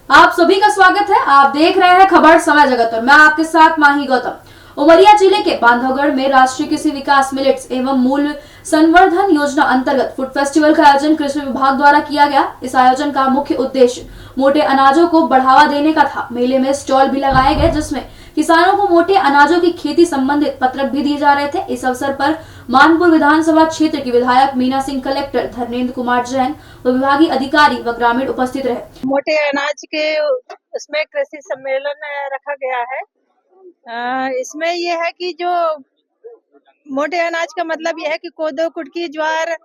आप सभी का स्वागत है। आप देख रहे हैं खबर समय जगत और मैं आपके साथ माही गौतम। उमरिया जिले के बांधवगढ़ में राष्ट्रीय कृषि विकास मिलेट्स एवं मूल्य संवर्धन योजना अंतर्गत फूड फेस्टिवल का आयोजन कृषि विभाग द्वारा किया गया। इस आयोजन का मुख्य उद्देश्य मोटे अनाजों को बढ़ावा देने का था। मेले में स्टॉल भी लगाए गए जिसमें किसानों को मोटे अनाजों की खेती संबंधित पत्रक भी दिए जा रहे थे। इस अवसर पर मानपुर विधानसभा क्षेत्र की विधायक मीना सिंह, कलेक्टर धर्मेंद्र कुमार जैन व विभागीय अधिकारी व ग्रामीण उपस्थित रहे। मोटे अनाज के उसमें कृषि सम्मेलन रखा गया है। इसमें यह है कि जो मोटे अनाज का मतलब यह है कि कोदो, कुटकी, ज्वार,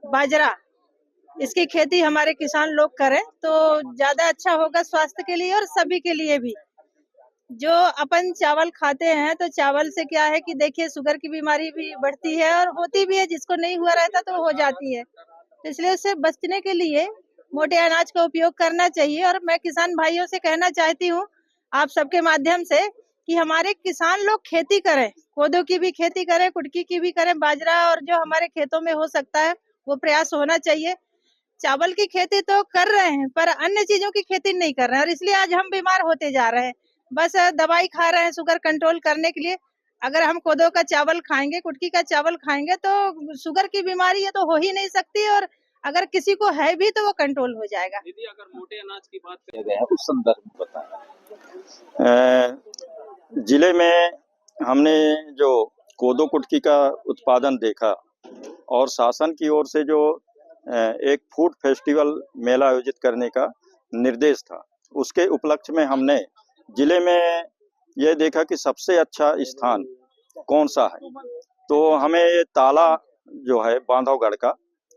बाजरा, इसकी खेती हमारे किसान लोग करें तो ज्यादा अच्छा होगा स्वास्थ्य के लिए और सभी के लिए भी। जो अपन चावल खाते हैं तो चावल से क्या है कि देखिए शुगर की बीमारी भी बढ़ती है और होती भी है, जिसको नहीं हुआ रहता तो हो जाती है। तो इसलिए उससे बचने के लिए मोटे अनाज का उपयोग करना चाहिए। और मैं किसान भाइयों से कहना चाहती हूँ आप सबके माध्यम से कि हमारे किसान लोग खेती करें, कोदो की भी खेती करें, कुटकी की भी करें, बाजरा, और जो हमारे खेतों में हो सकता है वो प्रयास होना चाहिए। चावल की खेती तो कर रहे हैं पर अन्य चीजों की खेती नहीं कर रहे हैं और इसलिए आज हम बीमार होते जा रहे हैं। बस दवाई खा रहे हैं शुगर कंट्रोल करने के लिए। अगर हम कोदो का चावल खाएंगे, कुटकी का चावल खाएंगे तो शुगर की बीमारी है तो हो ही नहीं सकती, और अगर किसी को है भी तो वो कंट्रोल हो जाएगा। दीदी, अगर मोटे अनाज की बात किया गया है उस संदर्भ में बताएं। जिले में हमने जो कोदो कुटकी का उत्पादन देखा और शासन की ओर से जो एक फूड फेस्टिवल मेला आयोजित करने का निर्देश था, उसके उपलक्ष्य में हमने जिले में यह देखा कि सबसे अच्छा स्थान कौन सा है। तो हमें ये ताला जो है बांधवगढ़ का,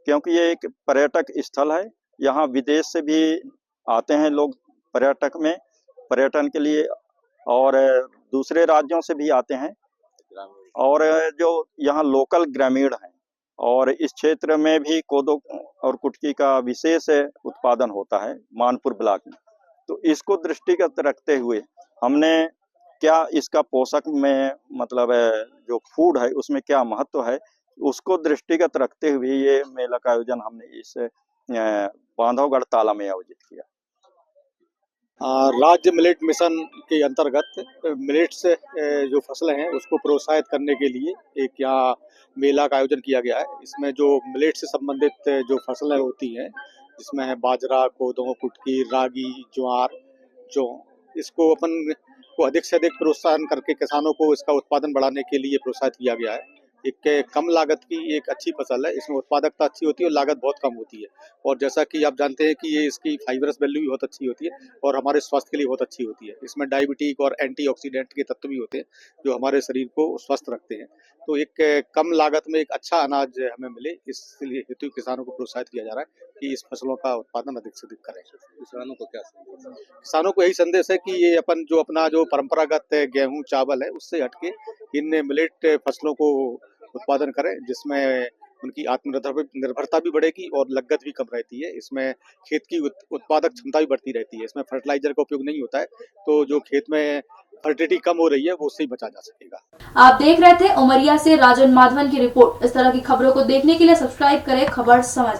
क्योंकि ये एक पर्यटक स्थल है, यहाँ विदेश से भी आते हैं लोग पर्यटन के लिए और दूसरे राज्यों से भी आते हैं, और जो यहाँ लोकल ग्रामीण हैं और इस क्षेत्र में भी कोदो और कुटकी का विशेष उत्पादन होता है मानपुर ब्लॉक में। तो इसको दृष्टिगत रखते हुए हमने क्या इसका पोषक में मतलब जो फूड है उसमें क्या महत्व है, उसको दृष्टिगत रखते हुए ये मेला का आयोजन हमने इस बांधवगढ़ ताला में आयोजित किया। राज्य मिलेट मिशन के अंतर्गत मिलेट्स जो फसलें हैं उसको प्रोत्साहित करने के लिए एक यहाँ मेला का आयोजन किया गया है। इसमें जो मिलेट से संबंधित जो फसलें होती हैं, जिसमें है बाजरा, कोदो, कुटकी, रागी, ज्वार, जौ, इसको अपन को अधिक से अधिक प्रोत्साहन करके किसानों को इसका उत्पादन बढ़ाने के लिए प्रोत्साहित किया गया है। एक कम लागत की एक अच्छी फसल है, इसमें उत्पादकता अच्छी होती है और लागत बहुत कम होती है। और जैसा कि आप जानते हैं कि ये इसकी फाइबरस वैल्यू भी बहुत अच्छी होती है और हमारे स्वास्थ्य के लिए बहुत अच्छी होती है। इसमें डायबिटिक और एंटीऑक्सीडेंट के तत्व भी होते हैं जो हमारे शरीर को स्वस्थ रखते हैं। तो एक कम लागत में एक अच्छा अनाज हमें मिले, इसलिए हेतु किसानों को प्रोत्साहित किया जा रहा है कि इस फसलों का उत्पादन अधिक से अधिक करें। किसानों को क्या संदेश है? किसानों को यही संदेश है कि ये अपना जो परंपरागत गेहूं चावल है उससे हटके इन मिलेट फसलों को उत्पादन करें, जिसमें उनकी आत्मनिर्भरता भी बढ़ेगी और लागत भी कम रहती है। इसमें खेत की उत्पादक क्षमता भी बढ़ती रहती है। इसमें फर्टिलाइजर का उपयोग नहीं होता है, तो जो खेत में फर्टिलिटी कम हो रही है वो उससे ही बचा जा सकेगा। आप देख रहे थे उमरिया से राजन माधवन की रिपोर्ट। इस तरह की खबरों को देखने के लिए सब्सक्राइब करें खबर समझ।